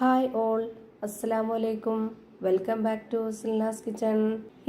Hi all, അസ്സലാമലൈക്കും. Welcome back to Silna's kitchen.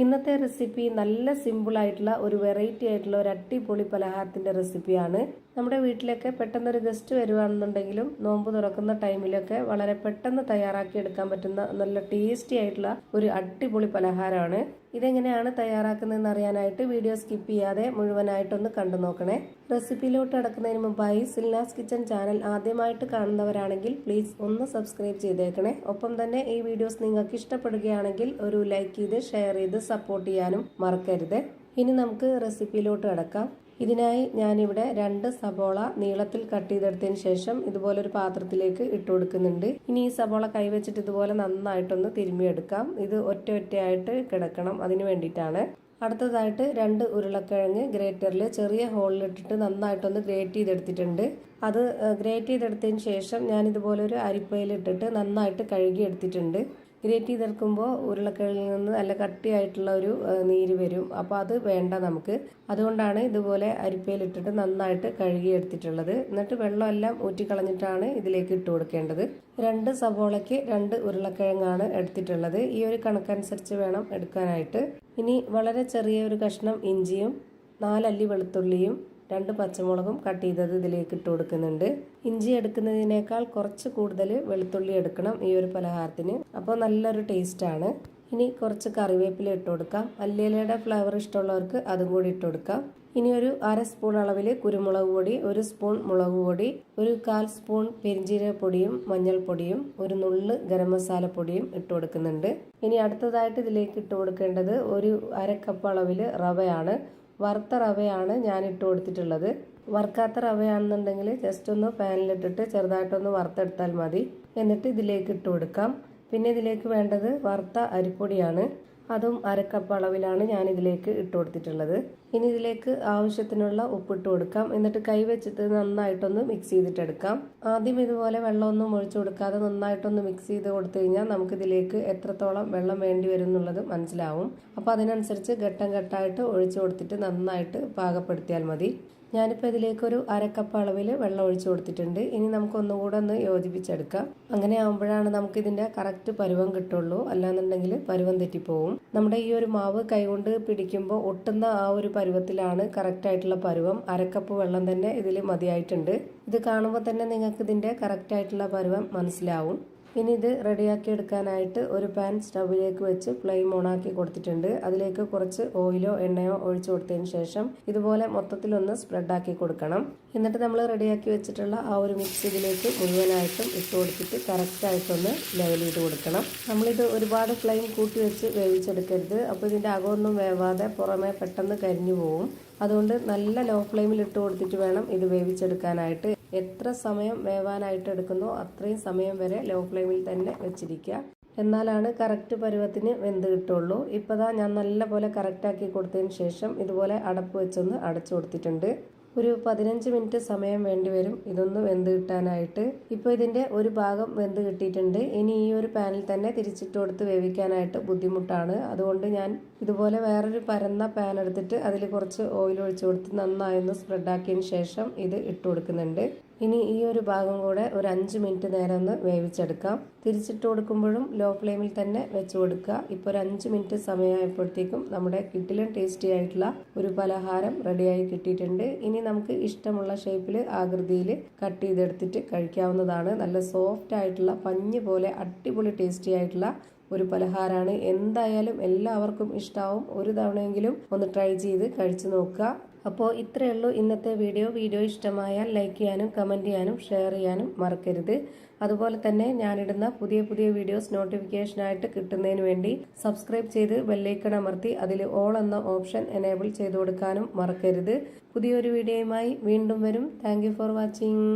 ഇന്നത്തെ recipe നല്ല സിമ്പിൾ ആയിട്ടുള്ള ഒരു വെറൈറ്റി ആയിട്ടുള്ള ഒരു അടിപൊളി പലഹാരത്തിന്റെ റെസിപ്പിയാണ്. നമ്മുടെ വീട്ടിലൊക്കെ പെട്ടെന്നൊരു ഗസ്റ്റ് വരുവാണെന്നുണ്ടെങ്കിലും നോമ്പ് തുറക്കുന്ന ടൈമിലൊക്കെ വളരെ പെട്ടെന്ന് തയ്യാറാക്കി എടുക്കാൻ പറ്റുന്ന നല്ല ടേസ്റ്റി ആയിട്ടുള്ള ഒരു അടിപൊളി പലഹാരമാണ്. ഇതെങ്ങനെയാണ് തയ്യാറാക്കുന്നതെന്ന് അറിയാനായിട്ട് വീഡിയോ സ്കിപ്പ് ചെയ്യാതെ മുഴുവനായിട്ടൊന്ന് കണ്ടു നോക്കണേ. റെസിപ്പിയിലോട്ട് കടക്കുന്നതിന് മുമ്പായി സിൽനാസ് കിച്ചൺ ചാനൽ ആദ്യമായിട്ട് കാണുന്നവരാണെങ്കിൽ പ്ലീസ് ഒന്ന് സബ്സ്ക്രൈബ് ചെയ്തേക്കണേ. ഒപ്പം തന്നെ ഈ വീഡിയോസ് നിങ്ങൾക്ക് ഇഷ്ടപ്പെടുകയാണെങ്കിൽ ഒരു ലൈക്ക് ചെയ്ത് ഷെയർ ചെയ്ത് സപ്പോർട്ട് ചെയ്യാനും മറക്കരുത്. ഇനി നമുക്ക് റെസിപ്പിയിലോട്ട് കടക്കാം. ഇതിനായി ഞാനിവിടെ 2 സബോള നീളത്തിൽ കട്ട് ചെയ്തെടുത്തതിന് ശേഷം ഇതുപോലൊരു പാത്രത്തിലേക്ക് ഇട്ട് കൊടുക്കുന്നുണ്ട്. ഇനി ഈ സബോള കൈവച്ചിട്ട് ഇതുപോലെ നന്നായിട്ടൊന്ന് തിരുമ്മിയെടുക്കാം. ഇത് ഒറ്റയായിട്ട് കിടക്കണം, അതിന് വേണ്ടിയിട്ടാണ്. അടുത്തതായിട്ട് 2 ഉരുളക്കിഴങ്ങ് ഗ്രേറ്ററിൽ ചെറിയ ഹോളിലിട്ടിട്ട് നന്നായിട്ടൊന്ന് ഗ്രേറ്റ് ചെയ്തെടുത്തിട്ടുണ്ട്. അത് ഗ്രേറ്റ് ചെയ്തെടുത്തതിന് ശേഷം ഞാൻ ഇതുപോലൊരു അരിപ്പയിലിട്ടിട്ട് നന്നായിട്ട് കഴുകി എടുത്തിട്ടുണ്ട്. ഗ്രേറ്റ് ചെയ്തെടുക്കുമ്പോൾ ഉരുളക്കിഴങ്ങിൽ നിന്ന് നല്ല കട്ടിയായിട്ടുള്ള ഒരു നീര് വരും. അപ്പോൾ അത് വേണ്ട നമുക്ക്. അതുകൊണ്ടാണ് ഇതുപോലെ അരിപ്പയിലിട്ടിട്ട് നന്നായിട്ട് കഴുകി എടുത്തിട്ടുള്ളത്. എന്നിട്ട് വെള്ളമെല്ലാം ഊറ്റിക്കളഞ്ഞിട്ടാണ് ഇതിലേക്ക് ഇട്ട് കൊടുക്കേണ്ടത്. 2 സവോളയ്ക്ക് 2 ഉരുളക്കിഴങ്ങാണ് എടുത്തിട്ടുള്ളത്. ഈ ഒരു കണക്കനുസരിച്ച് വേണം എടുക്കാനായിട്ട്. ഇനി വളരെ ചെറിയ ഒരു കഷ്ണം ഇഞ്ചിയും 4 അല്ലി വെളുത്തുള്ളിയും 2 പച്ചമുളകും കട്ട് ചെയ്തത് ഇതിലേക്ക് ഇട്ട് കൊടുക്കുന്നുണ്ട്. ഇഞ്ചി എടുക്കുന്നതിനേക്കാൾ കുറച്ച് കൂടുതൽ വെളുത്തുള്ളി എടുക്കണം ഈ ഒരു പലഹാരത്തിന്. അപ്പോൾ നല്ലൊരു ടേസ്റ്റാണ്. ഇനി കുറച്ച് കറിവേപ്പില ഇട്ട് കൊടുക്കാം. മല്ലിയിലയുടെ ഫ്ലേവർ ഇഷ്ടമുള്ളവർക്ക് അതും കൂടി ഇട്ട് കൊടുക്കാം. ഇനി ഒരു 1/2 സ്പൂൺ അളവിൽ കുരുമുളക് പൊടി, 1 സ്പൂൺ മുളക് പൊടി, 1/4 സ്പൂൺ പെരിഞ്ജീരകപ്പൊടിയും മഞ്ഞൾപ്പൊടിയും, 1 നുള്ള് ഗരം മസാല പൊടിയും ഇട്ട് കൊടുക്കുന്നുണ്ട്. ഇനി അടുത്തതായിട്ട് ഇതിലേക്ക് ഇട്ട് കൊടുക്കേണ്ടത് ഒരു 1/2 കപ്പ് അളവിൽ റവയാണ്. വറുത്ത റവയാണ് ഞാൻ ഇട്ട് കൊടുത്തിട്ടുള്ളത്. വറുക്കാത്ത റവയാണെന്നുണ്ടെങ്കിൽ ജസ്റ്റ് ഒന്ന് പാനിലിട്ടിട്ട് ചെറുതായിട്ടൊന്ന് വറുത്തെടുത്താൽ മതി. എന്നിട്ട് ഇതിലേക്ക് ഇട്ട് കൊടുക്കാം. പിന്നെ ഇതിലേക്ക് വേണ്ടത് വറുത്ത അരിപ്പൊടിയാണ്. അതും 1/2 കപ്പ് അളവിലാണ് ഞാൻ ഇതിലേക്ക് ഇട്ട് കൊടുത്തിട്ടുള്ളത്. ഇനി ഇതിലേക്ക് ആവശ്യത്തിനുള്ള ഉപ്പിട്ട് കൊടുക്കാം. എന്നിട്ട് കൈ വെച്ചിട്ട് നന്നായിട്ടൊന്ന് മിക്സ് ചെയ്തിട്ടെടുക്കാം. ആദ്യം ഇതുപോലെ വെള്ളമൊന്നും ഒഴിച്ചു കൊടുക്കാതെ നന്നായിട്ടൊന്ന് മിക്സ് ചെയ്ത് കൊടുത്തു കഴിഞ്ഞാൽ നമുക്കിതിലേക്ക് എത്രത്തോളം വെള്ളം വേണ്ടി വരും എന്നുള്ളത് മനസ്സിലാവും. അപ്പോൾ അതിനനുസരിച്ച് ഘട്ടം ഘട്ടമായിട്ട് ഒഴിച്ചു കൊടുത്തിട്ട് നന്നായിട്ട് പാകപ്പെടുത്തിയാൽ മതി. ഞാനിപ്പോൾ ഇതിലേക്ക് ഒരു 1/2 കപ്പ് അളവിൽ വെള്ളം ഒഴിച്ചു കൊടുത്തിട്ടുണ്ട്. ഇനി നമുക്ക് ഒന്നുകൂടെ ഒന്ന് യോജിപ്പിച്ചെടുക്കാം. അങ്ങനെ ആകുമ്പോഴാണ് നമുക്ക് ഇതിന്റെ കറക്റ്റ് പരുവം കിട്ടുള്ളൂ. അല്ലാന്നുണ്ടെങ്കിൽ പരുവം തെറ്റിപ്പോവും. നമ്മുടെ ഈ ഒരു മാവ് കൈകൊണ്ട് പിടിക്കുമ്പോൾ ഒട്ടുന്ന ആ ഒരു പരുവത്തിലാണ് കറക്റ്റ് ആയിട്ടുള്ള പരുവം. 1/2 കപ്പ് വെള്ളം തന്നെ ഇതിൽ മതിയായിട്ടുണ്ട്. ഇത് കാണുമ്പോൾ തന്നെ നിങ്ങൾക്ക് ഇതിന്റെ കറക്റ്റ് ആയിട്ടുള്ള പരുവം മനസ്സിലാവും. ഇനി ഇത് റെഡിയാക്കി എടുക്കാനായിട്ട് ഒരു പാൻ സ്റ്റൗവിലേക്ക് വെച്ച് ഫ്ലെയിം ഓണാക്കി കൊടുത്തിട്ടുണ്ട്. അതിലേക്ക് കുറച്ച് ഓയിലോ എണ്ണയോ ഒഴിച്ചു കൊടുത്തതിന് ശേഷം ഇതുപോലെ മൊത്തത്തിലൊന്ന് സ്പ്രെഡാക്കി കൊടുക്കണം. എന്നിട്ട് നമ്മൾ റെഡിയാക്കി വെച്ചിട്ടുള്ള ആ ഒരു മിക്സ് ഇതിലേക്ക് മുഴുവനായിട്ടും ഇട്ട് കൊടുത്തിട്ട് കറക്റ്റായിട്ടൊന്ന് ലെവൽ ചെയ്ത് കൊടുക്കണം. നമ്മളിത് ഒരുപാട് ഫ്ലെയിം കൂട്ടി വെച്ച് വേവിച്ചെടുക്കരുത്. അപ്പോൾ ഇതിൻ്റെ അകമൊന്നും വേവാതെ പുറമെ പെട്ടെന്ന് കരിഞ്ഞു പോവും. അതുകൊണ്ട് നല്ല ലോ ഫ്ലെയിമിൽ ഇട്ട് കൊടുത്തിട്ട് വേണം ഇത് വേവിച്ചെടുക്കാനായിട്ട്. എത്ര സമയം വേവാനായിട്ട് എടുക്കുന്നോ അത്രയും സമയം വരെ ലോ ഫ്ലെയിമിൽ തന്നെ വെച്ചിരിക്കുക. എന്നാലാണ് കറക്റ്റ് പരുവത്തിന് വെന്ത് കിട്ടുള്ളൂ. ഇപ്പതാ ഞാൻ നല്ലപോലെ കറക്റ്റാക്കി കൊടുത്തതിന് ശേഷം ഇതുപോലെ അടപ്പ് വെച്ചൊന്ന് അടച്ചു കൊടുത്തിട്ടുണ്ട്. ഒരു 15 മിനിറ്റ് സമയം വേണ്ടി വരും ഇതൊന്ന് വെന്ത് കിട്ടാനായിട്ട്. ഇപ്പോൾ ഇതിൻ്റെ ഒരു ഭാഗം വെന്ത് കിട്ടിയിട്ടുണ്ട്. ഇനി ഈ ഒരു പാനിൽ തന്നെ തിരിച്ചിട്ട് കൊടുത്ത് വേവിക്കാനായിട്ട് ബുദ്ധിമുട്ടാണ്. അതുകൊണ്ട് ഞാൻ ഇതുപോലെ വേറൊരു പരന്ന പാൻ എടുത്തിട്ട് അതിൽ കുറച്ച് ഓയിൽ ഒഴിച്ചു കൊടുത്ത് നന്നായി ഒന്ന് സ്പ്രെഡാക്കിയതിന് ശേഷം ഇത് ഇട്ട് കൊടുക്കുന്നുണ്ട്. ഇനി ഈ ഒരു ഭാഗം കൂടെ ഒരു 5 മിനിറ്റ് നേരം ഒന്ന് വേവിച്ചെടുക്കാം. തിരിച്ചിട്ട് കൊടുക്കുമ്പോഴും ലോ ഫ്ലെയിമിൽ തന്നെ വെച്ച് കൊടുക്കുക. ഇപ്പോൾ ഒരു 5 മിനിറ്റ് സമയമായപ്പോഴത്തേക്കും നമ്മുടെ കിടിലൻ ടേസ്റ്റി ആയിട്ടുള്ള ഒരു പലഹാരം റെഡിയായി കിട്ടിയിട്ടുണ്ട്. ഇനി നമുക്ക് ഇഷ്ടമുള്ള ഷേപ്പിൽ ആകൃതിയിൽ കട്ട് ചെയ്തെടുത്തിട്ട് കഴിക്കാവുന്നതാണ്. നല്ല സോഫ്റ്റ് ആയിട്ടുള്ള പഞ്ഞ് പോലെ അടിപൊളി ടേസ്റ്റി ആയിട്ടുള്ള ഒരു പലഹാരമാണ്. എന്തായാലും എല്ലാവർക്കും ഇഷ്ടാവും. ഒരു തവണയെങ്കിലും ഒന്ന് ട്രൈ ചെയ്ത് കഴിച്ചു നോക്കുക. അപ്പോൾ ഇത്രയേ ഉള്ളൂ ഇന്നത്തെ വീഡിയോ ഇഷ്ടമായാൽ ലൈക്ക് ചെയ്യാനും കമൻറ്റ് ചെയ്യാനും ഷെയർ ചെയ്യാനും മറക്കരുത്. അതുപോലെ തന്നെ ഞാനിടുന്ന പുതിയ വീഡിയോസ് നോട്ടിഫിക്കേഷനായിട്ട് കിട്ടുന്നതിന് വേണ്ടി സബ്സ്ക്രൈബ് ചെയ്ത് ബെല്ലൈക്കൺ അമർത്തി അതിൽ ഓൾ എന്ന ഓപ്ഷൻ എനേബിൾ ചെയ്ത് കൊടുക്കാനും മറക്കരുത്. പുതിയൊരു വീഡിയോയുമായി വീണ്ടും വരും. Thank you for watching.